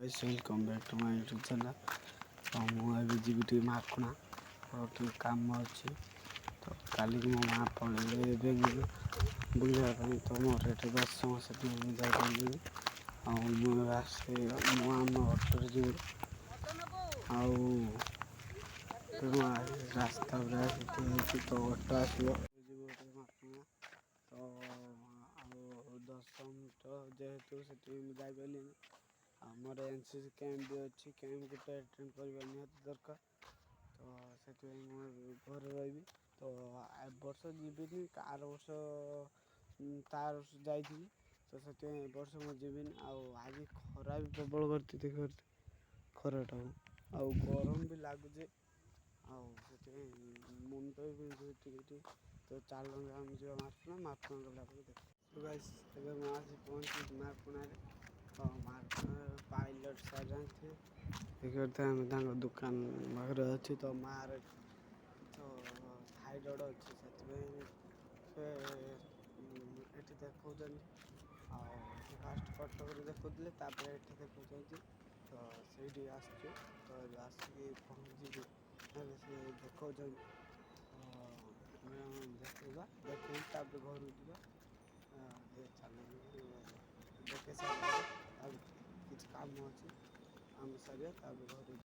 Welcome back to my YouTube channel. तो मुझे G T माखुणा और ठीक कम अच्छे तो काली मो माँ पड़े बुलाया तो मोर ये 10 से जाइए आसे आम अटोरे जी रास्ता तो अटो आसो माखुणा तो 10 मिनट जेहेतु से जापारे आमर एनसीसी कैंप भी अच्छी कैंप गोटे अटेंड करवा निहाती दरकार तो से घर रही तो ए वर्ष जीविनी आर वर्ष तार वर्ष जाइए तो से वर्ष मुझे जीविनी आज खरा भी प्रबल करती देखते खराटा आउ गरम भी लगुचे मुंड भी बिंधुचे तो चल आम जा माखुणा माखुणा गला देख मुझे पहुँची माखुणा तो माखुणा पाइलट साइड थे देखते दुकान पाखे अच्छी तो मार तो थाइरॉइड अच्छी से देखते फास्ट कटक देखुले ये देखुं तो से आसचु तो आसिक पहुँची से देखा देखा देख घर जा चल देखे सारे किसी काम अच्छे आम सारे घर